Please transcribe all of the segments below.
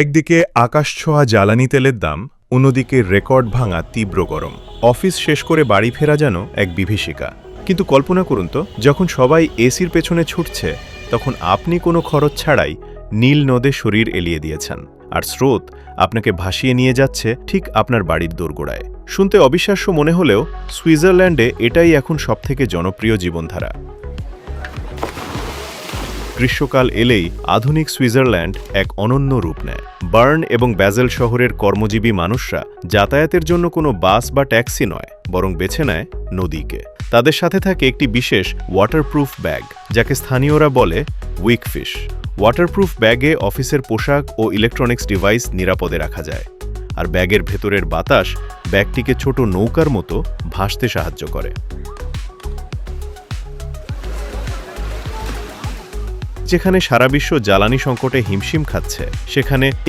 একদিকে আকাশছোঁয়া জ্বালানি তেলের দাম, অন্যদিকে রেকর্ড ভাঙা তীব্র গরম। অফিস শেষ করে বাড়ি ফেরা যেন এক বিভীষিকা। কিন্তু কল্পনা করুন তো, যখন সবাই এসির পেছনে ছুটছে, তখন আপনি কোনো খরচ ছাড়াই নীল নদে শরীর এলিয়ে দিয়েছেন, আর স্রোত আপনাকে ভাসিয়ে নিয়ে যাচ্ছে ঠিক আপনার বাড়ির দোরগোড়ায়। শুনতে অবিশ্বাস্য মনে হলেও সুইজারল্যান্ডে এটাই এখন সবথেকে জনপ্রিয় জীবনধারা। গ্রীষ্মকাল এলেই আধুনিক সুইজারল্যান্ড এক অনন্য রূপ নেয়। বার্ন এবং ব্যাজেল শহরের কর্মজীবী মানুষরা যাতায়াতের জন্য কোনো বাস বা ট্যাক্সি নয়, বরং বেছে নেয় নদীকে। তাদের সাথে থাকে একটি বিশেষ ওয়াটারপ্রুফ ব্যাগ, যাকে স্থানীয়রা বলে উইকফিশ। ওয়াটারপ্রুফ ব্যাগে অফিসের পোশাক ও ইলেকট্রনিক্স ডিভাইস নিরাপদে রাখা যায়, আর ব্যাগের ভেতরের বাতাস ব্যাগটিকে ছোট নৌকার মতো ভাসতে সাহায্য করে। যেখানে সারা বিশ্ব জ্বালানি সংকটে হিমশিম খাচ্ছে,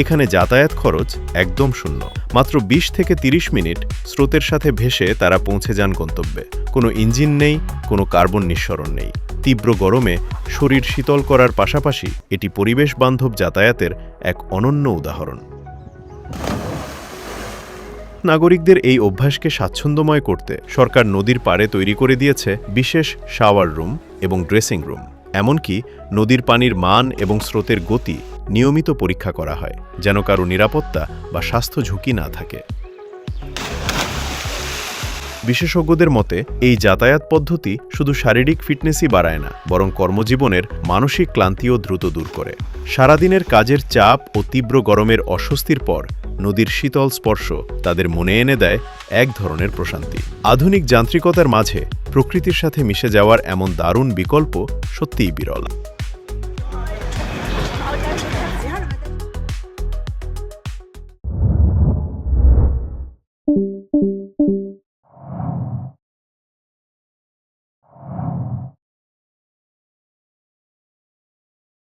এখানে যাতায়াত খরচ একদম শূন্য। মাত্র ২০ থেকে ৩০ মিনিট স্রোতের সাথে ভেসে তারা পৌঁছে যান গন্তব্যে। কোনো ইঞ্জিন নেই, কোনো কার্বন নিঃসরণ নেই। তীব্র গরমে শরীর শীতল করার পাশাপাশি এটি পরিবেশ বান্ধব যাতায়াতের এক অনন্য উদাহরণ। নাগরিকদের এই অভ্যাসকে স্বাচ্ছন্দ্যময় করতে সরকার নদীর পাড়ে তৈরি করে দিয়েছে বিশেষ শাওয়ার রুম এবং ড্রেসিং রুম। এমনকি নদীর পানির মান এবং স্রোতের গতি নিয়মিত পরীক্ষা করা হয়, যেন কারো নিরাপত্তা বা স্বাস্থ্য ঝুঁকি না থাকে। বিশেষজ্ঞদের মতে এই যাতায়াত পদ্ধতি শুধু শারীরিক ফিটনেসই বাড়ায় না, বরং কর্মজীবনের মানসিক ক্লান্তিও দ্রুত দূর করে। সারাদিনের কাজের চাপ ও তীব্র গরমের অস্বস্তির পর নদীর শীতল স্পর্শ তাদের মনে এনে দেয় এক ধরনের প্রশান্তি। আধুনিক যান্ত্রিকতার মাঝে প্রকৃতির সাথে মিশে যাওয়ার এমন দারুণ বিকল্প সত্যিই বিরল।